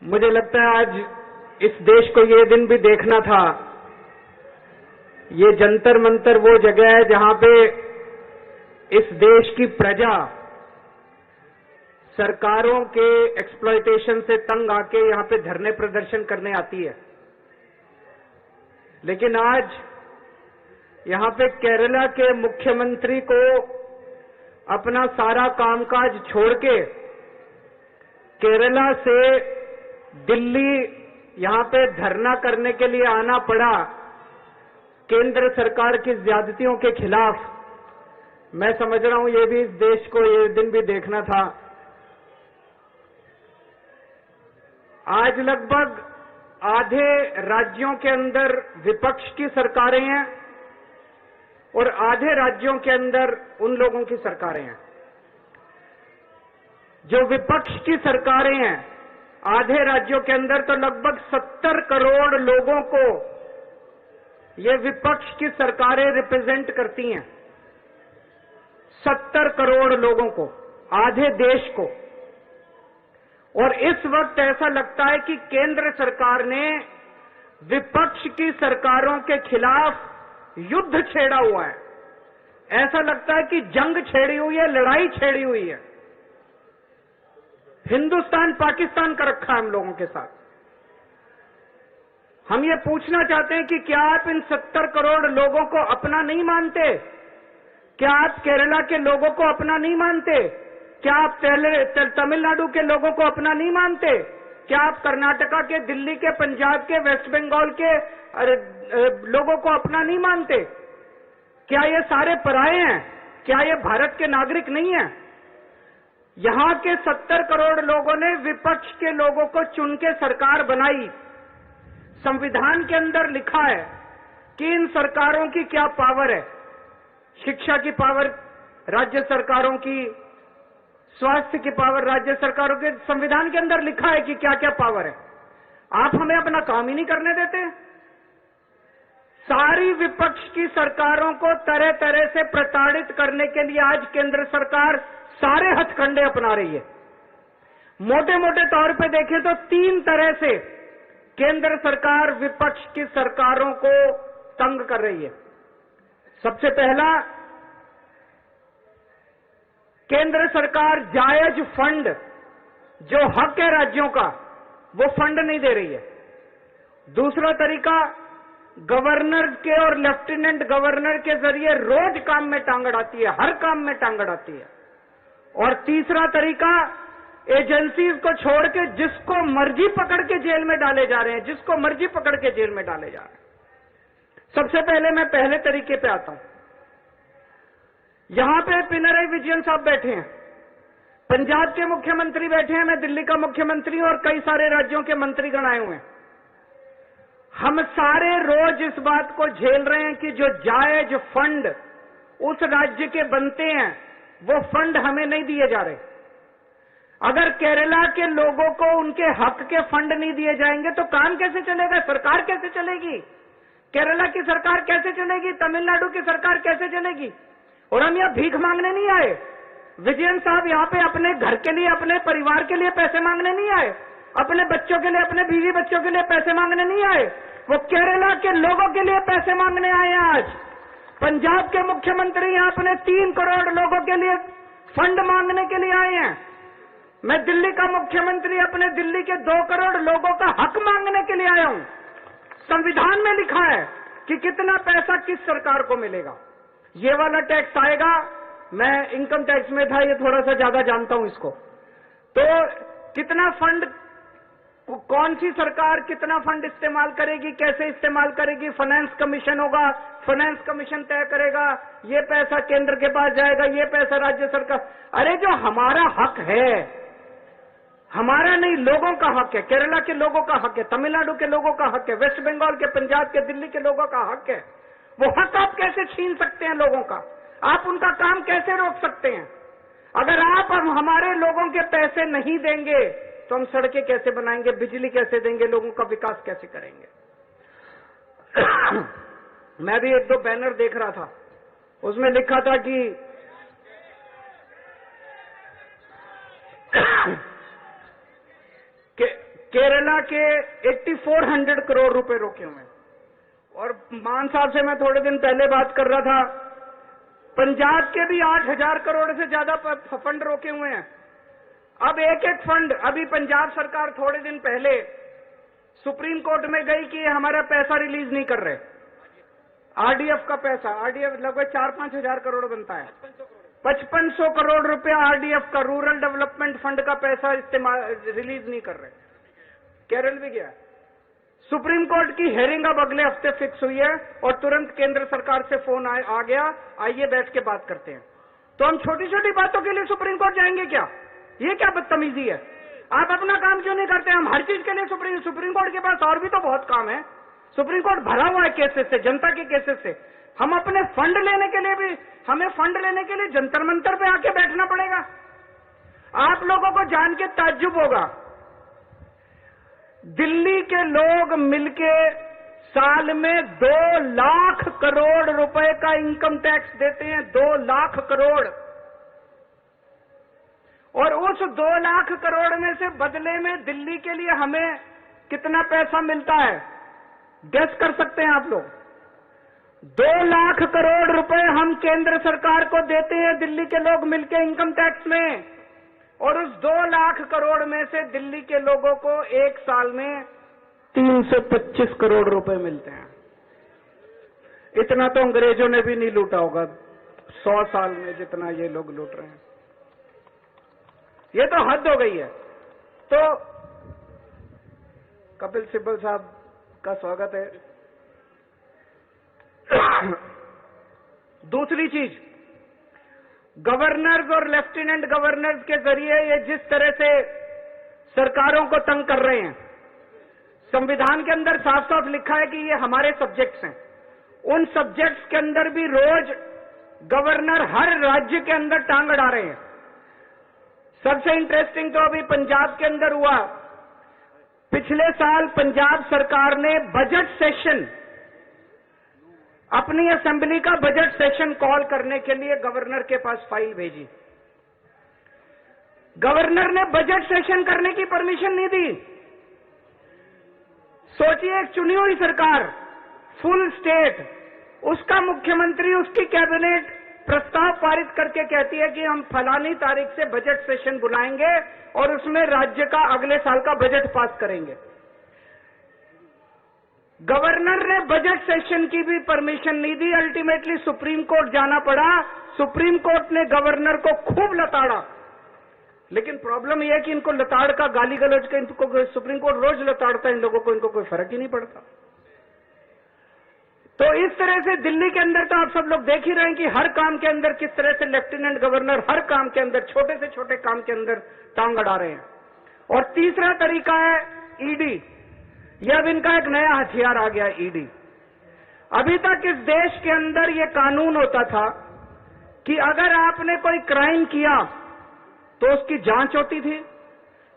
मुझे लगता है आज इस देश को ये दिन भी देखना था। ये जंतर मंतर वो जगह है जहां पे इस देश की प्रजा सरकारों के एक्सप्लॉयटेशन से तंग आके यहां पे धरने प्रदर्शन करने आती है। लेकिन आज यहां पे केरला के मुख्यमंत्री को अपना सारा कामकाज छोड़ के केरला से दिल्ली यहां पे धरना करने के लिए आना पड़ा केंद्र सरकार की ज्यादतियों के खिलाफ। मैं समझ रहा हूं ये भी इस देश को ये दिन भी देखना था। आज लगभग आधे राज्यों के अंदर विपक्ष की सरकारें हैं और आधे राज्यों के अंदर उन लोगों की सरकारें हैं। जो विपक्ष की सरकारें हैं आधे राज्यों के अंदर, तो लगभग 70 करोड़ लोगों को ये विपक्ष की सरकारें रिप्रेजेंट करती हैं। 70 करोड़ लोगों को, आधे देश को। और इस वक्त ऐसा लगता है कि केंद्र सरकार ने विपक्ष की सरकारों के खिलाफ युद्ध छेड़ा हुआ है। ऐसा लगता है कि जंग छेड़ी हुई है, लड़ाई छेड़ी हुई है। हिंदुस्तान पाकिस्तान का रखा है हम लोगों के साथ। हम ये पूछना चाहते हैं कि क्या आप इन 70 करोड़ लोगों को अपना नहीं मानते? क्या आप केरला के लोगों को अपना नहीं मानते? क्या आप तमिलनाडु के लोगों को अपना नहीं मानते? क्या आप कर्नाटका के, दिल्ली के, पंजाब के, वेस्ट बंगाल के लोगों को अपना नहीं मानते? क्या ये सारे पराये हैं? क्या ये भारत के नागरिक नहीं हैं? यहां के 70 करोड़ लोगों ने विपक्ष के लोगों को चुन के सरकार बनाई। संविधान के अंदर लिखा है कि इन सरकारों की क्या पावर है। शिक्षा की पावर राज्य सरकारों की, स्वास्थ्य की पावर राज्य सरकारों के। संविधान के अंदर लिखा है कि क्या क्या पावर है। आप हमें अपना काम ही नहीं करने देते। सारी विपक्ष की सरकारों को तरह तरह से प्रताड़ित करने के लिए आज केंद्र सरकार सारे हथकंडे अपना रही है। मोटे मोटे तौर पे देखें तो 3 तरह से केंद्र सरकार विपक्ष की सरकारों को तंग कर रही है। सबसे पहला, केंद्र सरकार जायज फंड, जो हक है राज्यों का, वो फंड नहीं दे रही है। दूसरा तरीका, गवर्नर के और लेफ्टिनेंट गवर्नर के जरिए रोज काम में टांग अड़ाती है, हर काम में टांग अड़ाती है। और तीसरा तरीका, एजेंसीज को छोड़ के जिसको मर्जी पकड़ के जेल में डाले जा रहे हैं, जिसको मर्जी पकड़ के जेल में डाले जा रहे हैं। सबसे पहले मैं पहले तरीके पे आता हूं। यहां पे पिनराई विजयन साहब बैठे हैं, पंजाब के मुख्यमंत्री बैठे हैं, मैं दिल्ली का मुख्यमंत्री हूं और कई सारे राज्यों के मंत्रीगण आए हुए हैं। हम सारे रोज इस बात को झेल रहे हैं कि जो जायज फंड उस राज्य के बनते हैं वो फंड हमें नहीं दिए जा रहे। अगर केरला के लोगों को उनके हक के फंड नहीं दिए जाएंगे तो काम कैसे चलेगा? सरकार कैसे चलेगी? केरला की सरकार कैसे चलेगी? तमिलनाडु की सरकार कैसे चलेगी? और हम यहां भीख मांगने नहीं आए। विजयन साहब यहां पे अपने घर के लिए, अपने परिवार के लिए पैसे मांगने नहीं आए, अपने बच्चों के लिए, अपने बीवी बच्चों के लिए पैसे मांगने नहीं आए। वो केरला के लोगों के लिए पैसे मांगने आए हैं। आज पंजाब के मुख्यमंत्री यहां अपने 3 करोड़ लोगों के लिए फंड मांगने के लिए आए हैं। मैं दिल्ली का मुख्यमंत्री अपने दिल्ली के 2 करोड़ लोगों का हक मांगने के लिए आया हूं। संविधान में लिखा है कि कितना पैसा किस सरकार को मिलेगा। ये वाला टैक्स आएगा, मैं इनकम टैक्स में था, ये थोड़ा सा ज्यादा जानता हूं इसको। तो कितना फंड, कौन सी सरकार कितना फंड इस्तेमाल करेगी, कैसे इस्तेमाल करेगी, फाइनेंस कमीशन होगा, फाइनेंस कमीशन तय करेगा, ये पैसा केंद्र के पास जाएगा, ये पैसा राज्य सरकार। अरे जो हमारा हक है, हमारा नहीं, लोगों का हक है, केरला के लोगों का हक है, तमिलनाडु के लोगों का हक है, वेस्ट बंगाल के, पंजाब के, दिल्ली के लोगों का हक है। वो हक आप कैसे छीन सकते हैं लोगों का? आप उनका काम कैसे रोक सकते हैं? अगर आप हमारे लोगों के पैसे नहीं देंगे तो हम सड़कें कैसे बनाएंगे, बिजली कैसे देंगे, लोगों का विकास कैसे करेंगे? मैं भी 1-2 बैनर देख रहा था, उसमें लिखा था कि केरला के 8400 करोड़ रुपए रोके हुए हैं। और मान साहब से मैं थोड़े दिन पहले बात कर रहा था, पंजाब के भी 8000 करोड़ से ज्यादा फंड रोके हुए हैं। अब एक एक फंड, अभी पंजाब सरकार थोड़े दिन पहले सुप्रीम कोर्ट में गई कि हमारा पैसा रिलीज नहीं कर रहे, आरडीएफ का पैसा। आरडीएफ लगभग 4-5 हजार करोड़ बनता है, 5500 करोड़ रुपया आरडीएफ का, रूरल डेवलपमेंट फंड का पैसा इस्तेमाल रिलीज नहीं कर रहे। केरल भी गया, सुप्रीम कोर्ट की हेयरिंग अब अगले हफ्ते फिक्स हुई है और तुरंत केंद्र सरकार से फोन आ गया, आइए बैठ के बात करते हैं। तो हम छोटी छोटी बातों के लिए सुप्रीम कोर्ट जाएंगे क्या? ये क्या बदतमीजी है? आप अपना काम क्यों नहीं करते? हम हर चीज के लिए सुप्रीम कोर्ट के पास और भी तो बहुत काम है। सुप्रीम कोर्ट भरा हुआ है केसेस से, जनता के केसेस से। हम अपने फंड लेने के लिए भी, हमें फंड लेने के लिए जंतर मंतर पे आके बैठना पड़ेगा। आप लोगों को जान के ताज्जुब होगा, दिल्ली के लोग मिलके साल में 2 लाख करोड़ रुपए का इनकम टैक्स देते हैं, 2 लाख करोड़। और उस 2 लाख करोड़ में से बदले में दिल्ली के लिए हमें कितना पैसा मिलता है, गेस कर सकते हैं आप लोग? 2 लाख करोड़ रुपए हम केंद्र सरकार को देते हैं दिल्ली के लोग मिलके इनकम टैक्स में। और उस 2 लाख करोड़ में से दिल्ली के लोगों को एक साल में 325 करोड़ रुपए मिलते हैं। इतना तो अंग्रेजों ने भी नहीं लूटा होगा 100 साल में जितना ये लोग लूट रहे हैं। ये तो हद हो गई है। तो कपिल सिब्बल साहब का स्वागत है। दूसरी चीज, गवर्नर्स और लेफ्टिनेंट गवर्नर्स के जरिए ये जिस तरह से सरकारों को तंग कर रहे हैं, संविधान के अंदर साफ साफ लिखा है कि ये हमारे सब्जेक्ट्स हैं। उन सब्जेक्ट्स के अंदर भी रोज गवर्नर हर राज्य के अंदर टांग अड़ा रहे हैं। सबसे इंटरेस्टिंग तो अभी पंजाब के अंदर हुआ। पिछले साल पंजाब सरकार ने बजट सेशन, अपनी असेंबली का बजट सेशन कॉल करने के लिए गवर्नर के पास फाइल भेजी। गवर्नर ने बजट सेशन करने की परमिशन नहीं दी। सोचिए, एक चुनी हुई सरकार, फुल स्टेट, उसका मुख्यमंत्री, उसकी कैबिनेट प्रस्ताव पारित करके कहती है कि हम फलानी तारीख से बजट सेशन बुलाएंगे और उसमें राज्य का अगले साल का बजट पास करेंगे। गवर्नर ने बजट सेशन की भी परमिशन नहीं दी। अल्टीमेटली सुप्रीम कोर्ट जाना पड़ा। सुप्रीम कोर्ट ने गवर्नर को खूब लताड़ा। लेकिन प्रॉब्लम यह है कि इनको लताड़ का, गाली गलौज का, इनको सुप्रीम कोर्ट रोज लताड़ता है इन लोगों को, इनको कोई फर्क ही नहीं पड़ता। तो इस तरह से दिल्ली के अंदर तो आप सब लोग देख ही रहे हैं कि हर काम के अंदर किस तरह से लेफ्टिनेंट गवर्नर हर काम के अंदर, छोटे से छोटे काम के अंदर टांग अड़ा रहे हैं। और तीसरा तरीका है ईडी। यह अब इनका एक नया हथियार आ गया, ईडी। अभी तक इस देश के अंदर यह कानून होता था कि अगर आपने कोई क्राइम किया तो उसकी जांच होती थी,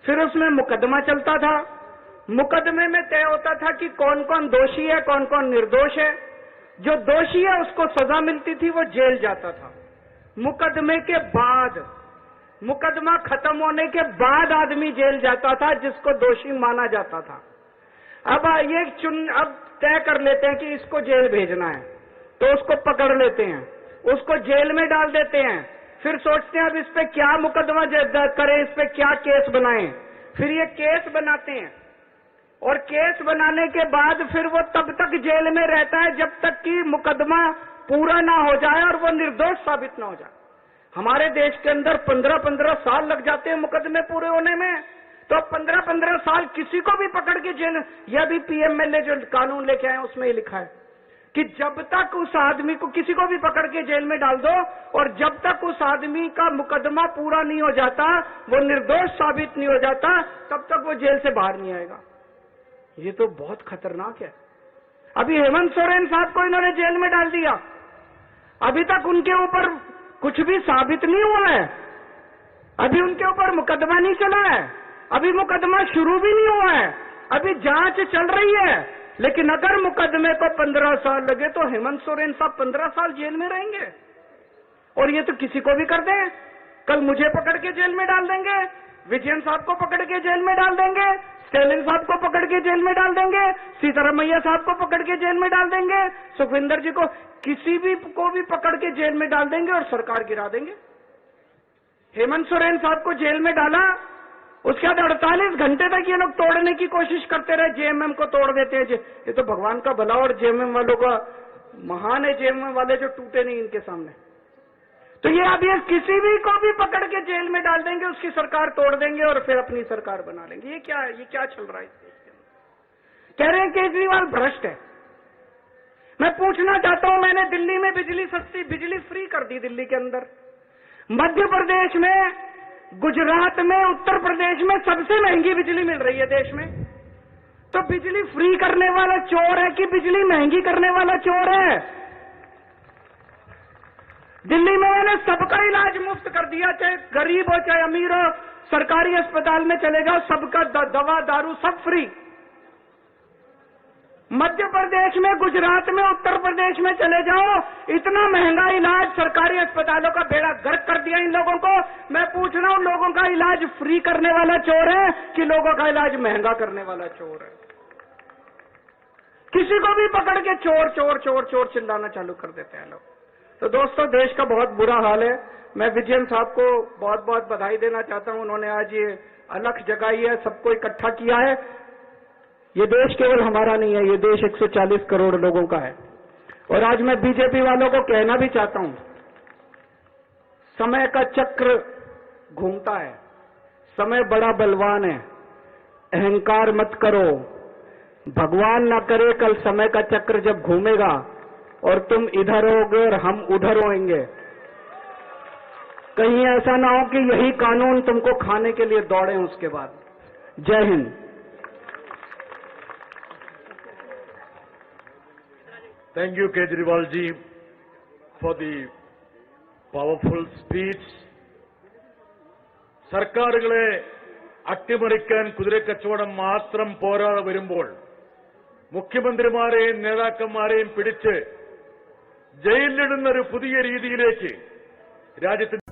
फिर उसमें मुकदमा चलता था। मुकदमे में तय होता था कि कौन कौन दोषी है, कौन कौन निर्दोष है। जो दोषी है उसको सजा मिलती थी, वो जेल जाता था। मुकदमे के बाद, मुकदमा खत्म होने के बाद आदमी जेल जाता था जिसको दोषी माना जाता था। अब अब तय कर लेते हैं कि इसको जेल भेजना है, तो उसको पकड़ लेते हैं, उसको जेल में डाल देते हैं। फिर सोचते हैं अब इस पे क्या मुकदमा करें, इस पे क्या केस बनाएं। फिर ये केस बनाते हैं और केस बनाने के बाद फिर वो तब तक जेल में रहता है जब तक कि मुकदमा पूरा ना हो जाए और वो निर्दोष साबित ना हो जाए। हमारे देश के अंदर 15-15 साल लग जाते हैं मुकदमे पूरे होने में। तो 15-15 साल किसी को भी पकड़ के जेल, यह भी पीएमएलए जो कानून लेके आए उसमें लिखा है कि जब तक उस आदमी को, किसी को भी पकड़ के जेल में डाल दो और जब तक उस आदमी का मुकदमा पूरा नहीं हो जाता, वो निर्दोष साबित नहीं हो जाता, तब तक वो जेल से बाहर नहीं आएगा। ये तो बहुत खतरनाक है। अभी हेमंत सोरेन साहब को इन्होंने जेल में डाल दिया, अभी तक उनके ऊपर कुछ भी साबित नहीं हुआ है, अभी उनके ऊपर मुकदमा नहीं चला है, अभी मुकदमा शुरू भी नहीं हुआ है, अभी जांच चल रही है। लेकिन अगर मुकदमे को 15 साल लगे तो हेमंत सोरेन साहब 15 साल जेल में रहेंगे। और ये तो किसी को भी कर दें, कल मुझे पकड़ के जेल में डाल देंगे, विजयन साहब को पकड़ के जेल में डाल देंगे, स्टालिन साहब को पकड़ के जेल में डाल देंगे, सीतारमैया साहब को पकड़ के जेल में डाल देंगे, सुखविंदर जी को, किसी भी को भी पकड़ के जेल में डाल देंगे और सरकार गिरा देंगे। हेमंत सोरेन साहब को जेल में डाला, उसके बाद 48 घंटे तक ये लोग तोड़ने की कोशिश करते रहे, जेएमएम को तोड़ देते हैं। ये तो भगवान का भला और जेएमएम वालों का महान है, जेएमएम वाले जो टूटे नहीं इनके सामने। तो ये अब ये किसी भी को भी पकड़ के जेल में डाल देंगे, उसकी सरकार तोड़ देंगे और फिर अपनी सरकार बना लेंगे। ये क्या चल रहा है इस देश के अंदर? कह रहे हैं केजरीवाल भ्रष्ट है। मैं पूछना चाहता हूं, मैंने दिल्ली में बिजली सस्ती, बिजली फ्री कर दी दिल्ली के अंदर, मध्य प्रदेश में, गुजरात में, उत्तर प्रदेश में सबसे महंगी बिजली मिल रही है देश में। तो बिजली फ्री करने वाला चोर है कि बिजली महंगी करने वाला चोर है? दिल्ली में मैंने सबका इलाज मुफ्त कर दिया, चाहे गरीब हो चाहे अमीर हो, सरकारी अस्पताल में चले जाओ, सबका दवा दारू सब फ्री। मध्य प्रदेश में, गुजरात में, उत्तर प्रदेश में चले जाओ, इतना महंगा इलाज, सरकारी अस्पतालों का बेड़ा गर्क कर दिया इन लोगों को। मैं पूछ रहा हूं, लोगों का इलाज फ्री करने वाला चोर है कि लोगों का इलाज महंगा करने वाला चोर है? किसी को भी पकड़ के चोर चोर चोर चोर चिल्लाना चालू कर देते हैं लोग। तो दोस्तों, देश का बहुत बुरा हाल है। मैं विजयन साहब को बहुत बहुत बधाई देना चाहता हूं, उन्होंने आज ये अलख जगाई है, सबको इकट्ठा किया है। ये देश केवल हमारा नहीं है, ये देश 140 करोड़ लोगों का है। और आज मैं बीजेपी वालों को कहना भी चाहता हूं, समय का चक्र घूमता है, समय बड़ा बलवान है, अहंकार मत करो। भगवान ना करे कल समय का चक्र जब घूमेगा और तुम इधर होगे और हम उधर होंगे, कहीं ऐसा ना हो कि यही कानून तुमको खाने के लिए दौड़े उसके बाद। जय Hind. Thank you, Kejriwal ji, for the powerful speech. സർക്കാരുകളെ അട്ടിമറിക്കാൻ കുതിരക്കച്ചവടം മാത്രം പോരാതെ വരുമ്പോൾ മുഖ്യമന്ത്രിമാരെയും നേതാക്കന്മാരെയും പിടിച്ച് ജയിലിലിടുന്ന ഒരു പുതിയ രീതിയിലേക്ക് രാജ്യത്തിന്റെ